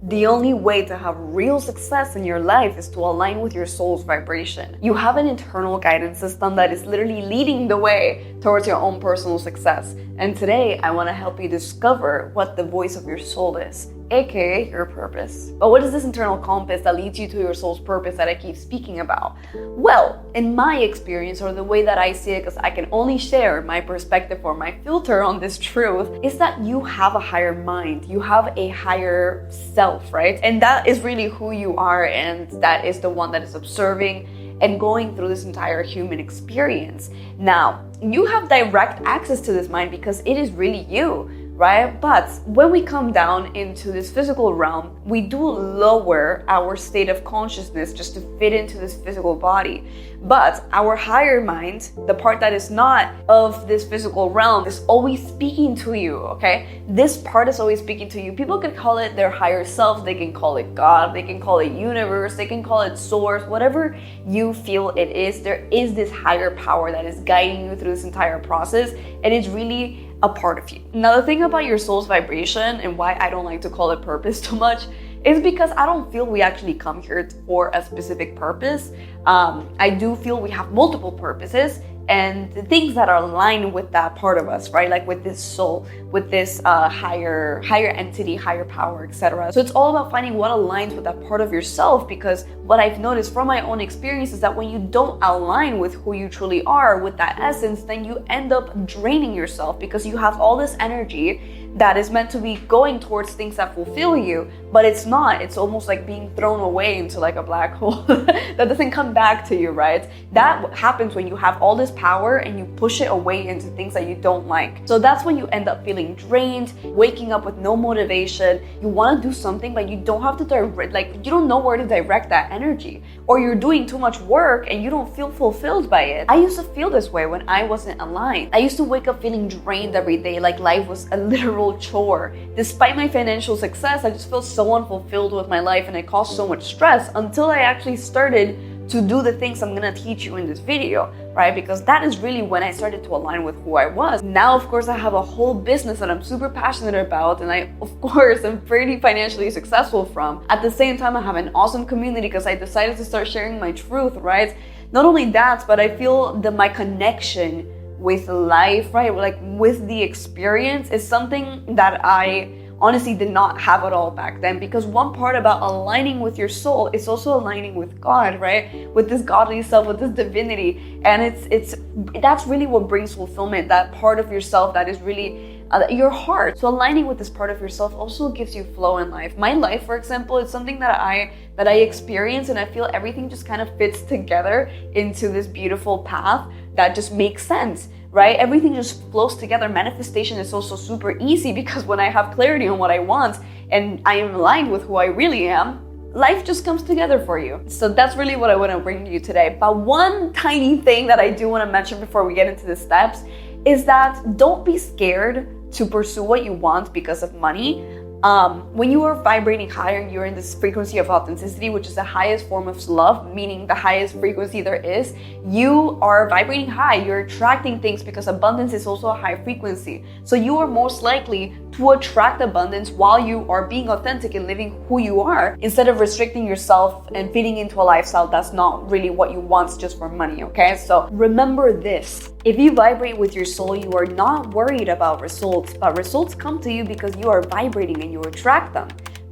The only way to have real success in your life is to align with your soul's vibration. You have an internal guidance system that is literally leading the way towards your own personal success. And today, I want to help you discover what the voice of your soul is, aka your purpose. But what is this internal compass that leads you to your soul's purpose that I keep speaking about? Well, in my experience, or the way that I see it, because I can only share my perspective or my filter on this truth, is that you have a higher mind. You have a higher self, right? And that is really who you are, and that is the one that is observing and going through this entire human experience. Now, you have direct access to this mind because it is really you, right? But when we come down into this physical realm, we do lower our state of consciousness just to fit into this physical body. But our higher mind, the part that is not of this physical realm, is always speaking to you, okay? This part is always speaking to you. People can call it their higher self, they can call it God, they can call it universe, they can call it source, whatever you feel it is. There is this higher power that is guiding you through this entire process, and it's really a part of you. Now, the thing about your soul's vibration and why I don't like to call it purpose too much is because I don't feel we actually come here for a specific purpose. I do feel we have multiple purposes and the things that are aligned with that part of us, right? Like with this soul, with this higher entity, higher power, etc. So it's all about finding what aligns with that part of yourself, because what I've noticed from my own experience is that when you don't align with who you truly are, with that essence, then you end up draining yourself because you have all this energy that is meant to be going towards things that fulfill you, but it's not. It's almost like being thrown away into like a black hole that doesn't come back to you, right? That happens when you have all this power and you push it away into things that you don't like. So that's when you end up feeling drained, waking up with no motivation. You want to do something, but you don't have to direct, like you don't know where to direct that energy, or you're doing too much work and you don't feel fulfilled by it. I used to feel this way when I wasn't aligned. I used to wake up feeling drained every day, like life was a literal chore. Despite my financial success, I just felt so unfulfilled with my life and it caused so much stress until I actually started to do the things I'm gonna teach you in this video, right? Because that is really when I started to align with who I was. Now, of course, I have a whole business that I'm super passionate about, and I, of course, am pretty financially successful from. At the same time, I have an awesome community because I decided to start sharing my truth, right? Not only that, but I feel that my connection with life, right? Like with the experience is something that I honestly did not have at all back then, because one part about aligning with your soul is also aligning with God, right? With this godly self, with this divinity. And that's really what brings fulfillment, that part of yourself that is really your heart. So aligning with this part of yourself also gives you flow in life. My life, for example, is something that I experience, and I feel everything just kind of fits together into this beautiful path that just makes sense, right? Everything just flows together. Manifestation is also super easy because when I have clarity on what I want and I am aligned with who I really am, life just comes together for you. So that's really what I want to bring to you today. But one tiny thing that I do want to mention before we get into the steps is that don't be scared to pursue what you want because of money. When you are vibrating higher, you're in this frequency of authenticity, which is the highest form of love, meaning the highest frequency there is. You are vibrating high, you're attracting things because abundance is also a high frequency. So you are most likely to attract abundance while you are being authentic and living who you are, instead of restricting yourself and fitting into a lifestyle that's not really what you want just for money, okay? So remember this. If you vibrate with your soul, you are not worried about results, but results come to you because you are vibrating and you attract them.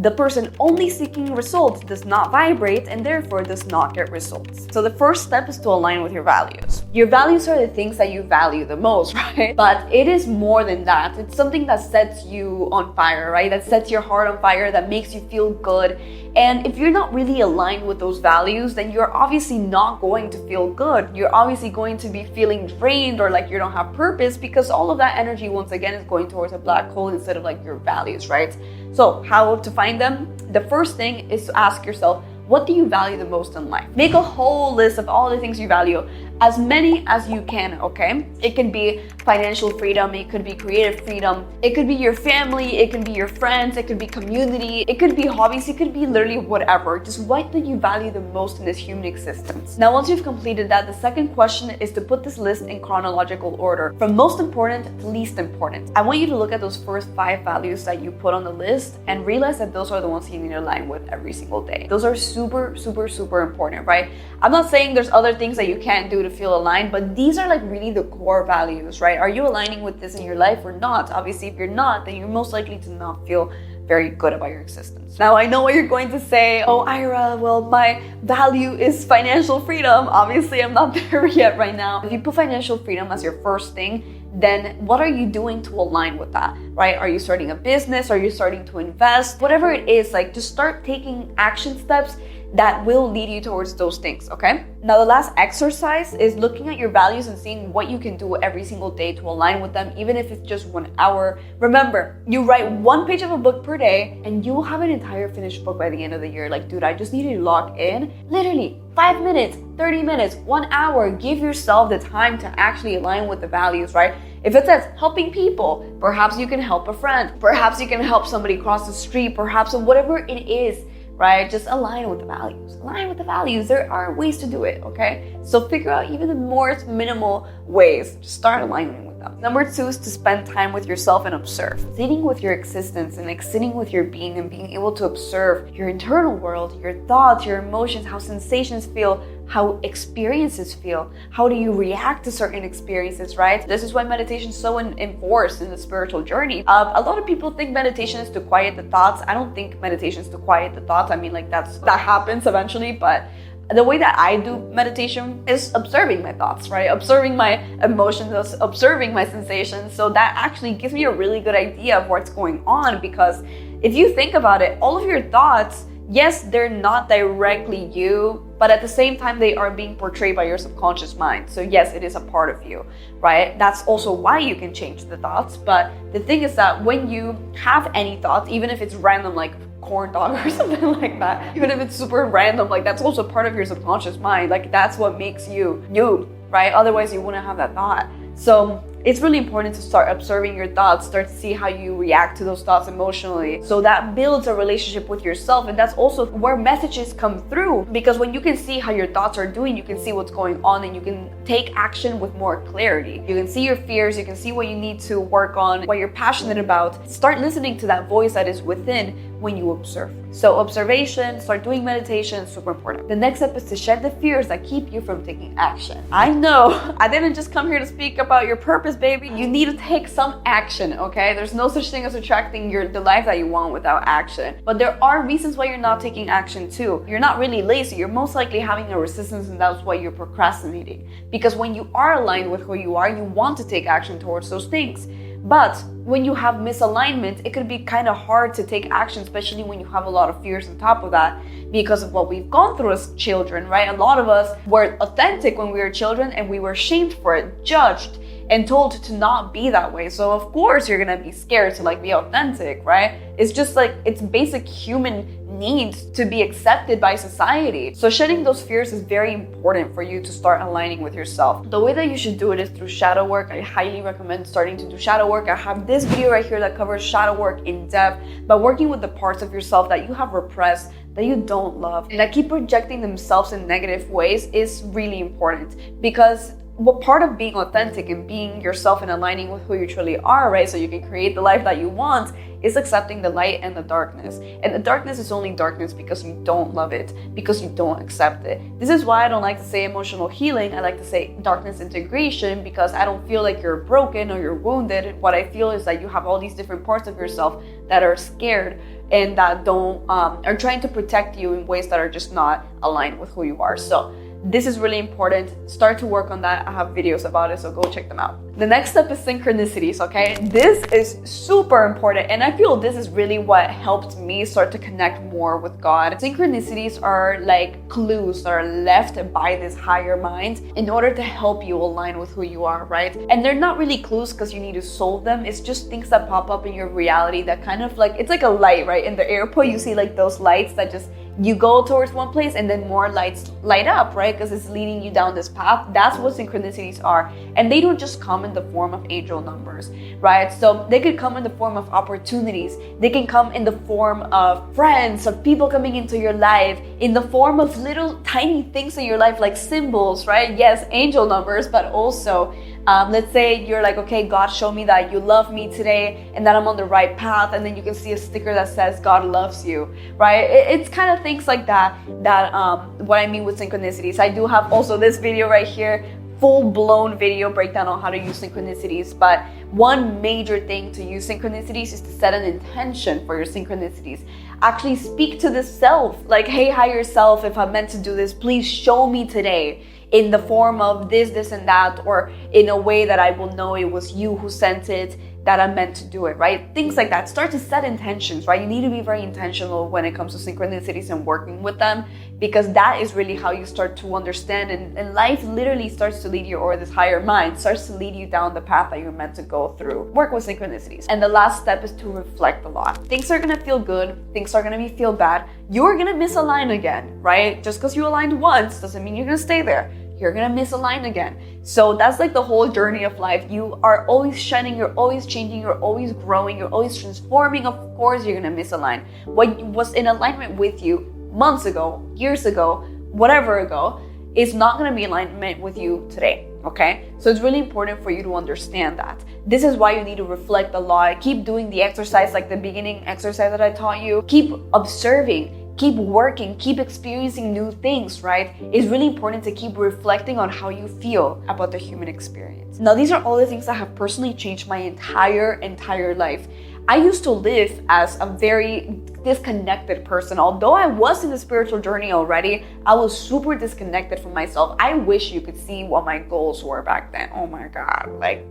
The person only seeking results does not vibrate and therefore does not get results. So the first step is to align with your values. Your values are the things that you value the most, right? But it is more than that. It's something that sets you on fire, right? That sets your heart on fire, that makes you feel good. And if you're not really aligned with those values, then you're obviously not going to feel good. You're obviously going to be feeling drained or like you don't have purpose, because all of that energy, once again, is going towards a black hole instead of like your values, right? So how to find them? The first thing is to ask yourself, what do you value the most in life? Make a whole list of all the things you value. as many as you can, okay? It can be financial freedom, it could be creative freedom, it could be your family, it could be your friends, it could be community, it could be hobbies, it could be literally whatever. Just what do you value the most in this human existence? Now, once you've completed that, the second question is to put this list in chronological order, from most important to least important. I want you to look at those first 5 values that you put on the list and realize that those are the ones you need to align with every single day. Those are super, super, super important, right? I'm not saying there's other things that you can't do to feel aligned, but these are like really the core values, right? Are you aligning with this in your life or not? Obviously, if you're not, then you're most likely to not feel very good about your existence. Now, I know what you're going to say. Oh, Ira, well, my value is financial freedom. Obviously, I'm not there yet right now. If you put financial freedom as your first thing, then what are you doing to align with that, right? Are you starting a business? Are you starting to invest? Whatever it is, like, just start taking action steps that will lead you towards those things, okay? Now, the last exercise is looking at your values and seeing what you can do every single day to align with them, even if it's just 1 hour. Remember, you write 1 page of a book per day and you will have an entire finished book by the end of the year. Like, dude, I just need to log in literally 5 minutes, 30 minutes, 1 hour. Give yourself the time to actually align with the values, right? If it says helping people, perhaps you can help a friend. Perhaps you can help somebody cross the street. Perhaps whatever it is, right? Just align with the values. Align with the values. There are ways to do it, okay? So figure out even the more minimal ways. Just start aligning with them. Number 2 is to spend time with yourself and observe. Sitting with your existence and like sitting with your being and being able to observe your internal world, your thoughts, your emotions, how sensations feel, how experiences feel, how do you react to certain experiences, right? This is why meditation is so enforced in the spiritual journey. A lot of people think meditation is to quiet the thoughts. I don't think meditation is to quiet the thoughts. I mean, like that happens eventually, but the way that I do meditation is observing my thoughts, right? Observing my emotions, observing my sensations. So that actually gives me a really good idea of what's going on, because if you think about it, all of your thoughts, yes, they're not directly you, but at the same time, they are being portrayed by your subconscious mind. So yes, it is a part of you, right? That's also why you can change the thoughts. But the thing is that when you have any thoughts, even if it's random, like corn dog or something like that, even if it's super random, like that's also part of your subconscious mind. Like that's what makes you, right? Otherwise, you wouldn't have that thought. So it's really important to start observing your thoughts, start to see how you react to those thoughts emotionally. So that builds a relationship with yourself. And that's also where messages come through, because when you can see how your thoughts are doing, you can see what's going on and you can take action with more clarity. You can see your fears, you can see what you need to work on, what you're passionate about. Start listening to that voice that is within when you observe. So observation, start doing meditation, super important. The next step is to shed the fears that keep you from taking action. I know, I didn't just come here to speak about your purpose, baby. You need to take some action, okay? There's no such thing as attracting the life that you want without action. But there are reasons why you're not taking action too. You're not really lazy. You're most likely having a resistance, and that's why you're procrastinating. Because when you are aligned with who you are, you want to take action towards those things. But when you have misalignment, it could be kind of hard to take action, especially when you have a lot of fears on top of that, because of what we've gone through as children, right? A lot of us were authentic when we were children and we were shamed for it, judged, and told to not be that way. So of course you're gonna be scared to like be authentic, right? It's just like, it's basic human needs to be accepted by society. So shedding those fears is very important for you to start aligning with yourself. The way that you should do it is through shadow work. I highly recommend starting to do shadow work. I have this video right here that covers shadow work in depth, but working with the parts of yourself that you have repressed, that you don't love, and that keep projecting themselves in negative ways is really important, because what part of being authentic and being yourself and aligning with who you truly are, right? So you can create the life that you want, is accepting the light and the darkness. And the darkness is only darkness because you don't love it, because you don't accept it. This is why I don't like to say emotional healing. I like to say darkness integration, because I don't feel like you're broken or you're wounded. What I feel is that you have all these different parts of yourself that are scared and that are trying to protect you in ways that are just not aligned with who you are. So this is really important. Start to work on that. I have videos about it, so go check them out. The next step is synchronicities, okay? This is super important, and I feel this is really what helped me start to connect more with God. Synchronicities are like clues that are left by this higher mind in order to help you align with who you are, right? And they're not really clues because you need to solve them. It's just things that pop up in your reality that kind of like, it's like a light, right? In the airport, you see like those lights that just you go towards one place and then more lights light up, right? Because it's leading you down this path. That's what synchronicities are. And they don't just come in the form of angel numbers, right? So they could come in the form of opportunities. They can come in the form of friends, of people coming into your life, in the form of little tiny things in your life, like symbols, right? Yes, angel numbers, but also let's say you're like, okay, God, show me that you love me today and that I'm on the right path. And then you can see a sticker that says God loves you, right? It's kind of things like that, what I mean with synchronicities. I do have also this video right here, full-blown video breakdown on how to use synchronicities. But one major thing to use synchronicities is to set an intention for your synchronicities. Actually speak to the self, like, hey, higher self, if I'm meant to do this, please show me today in the form of this, and that, or in a way that I will know it was you who sent it, that I'm meant to do it, right? Things like that. Start to set intentions, right? You need to be very intentional when it comes to synchronicities and working with them, because that is really how you start to understand, and life literally starts to lead you, or this higher mind starts to lead you down the path that you're meant to go through. Work with synchronicities. And the last step is to reflect a lot. Things are gonna feel good, things are gonna feel bad. You're gonna misalign again, right? Just because you aligned once doesn't mean you're gonna stay there. You're gonna misalign again. So that's like the whole journey of life. You are always shining, you're always changing, you're always growing, you're always transforming. Of course, you're gonna misalign. What was in alignment with you months ago, years ago, whatever ago, is not gonna be in alignment with you today, okay? So it's really important for you to understand that. This is why you need to reflect a lot. Keep doing the exercise, like the beginning exercise that I taught you. Keep observing. Keep working, keep experiencing new things, right? It's really important to keep reflecting on how you feel about the human experience. Now, these are all the things that have personally changed my entire life. I used to live as a very disconnected person. Although I was in the spiritual journey already, I was super disconnected from myself. I wish you could see what my goals were back then. Oh my God, like,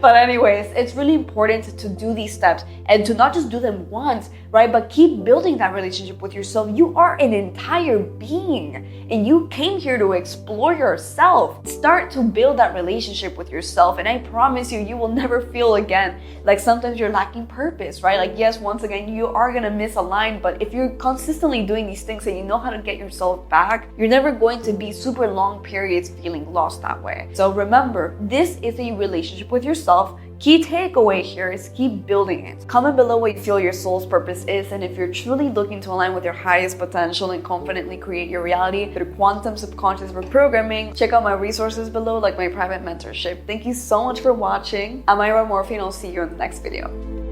but anyways, it's really important to do these steps and to not just do them once, right? But keep building that relationship with yourself. You are an entire being and you came here to explore yourself. Start to build that relationship with yourself. And I promise you, you will never feel again like sometimes you're lacking purpose, right? Like, yes, once again, you are gonna misalign, but if you're consistently doing these things and you know how to get yourself back, you're never going to be super long periods feeling lost that way. So remember, this is a relationship with yourself. Key takeaway here is keep building it. Comment below what you feel your soul's purpose is, and if you're truly looking to align with your highest potential and confidently create your reality through quantum subconscious reprogramming, check out my resources below, like my private mentorship. Thank you so much for watching. I'm Ira Morphy, and I'll see you in the next video.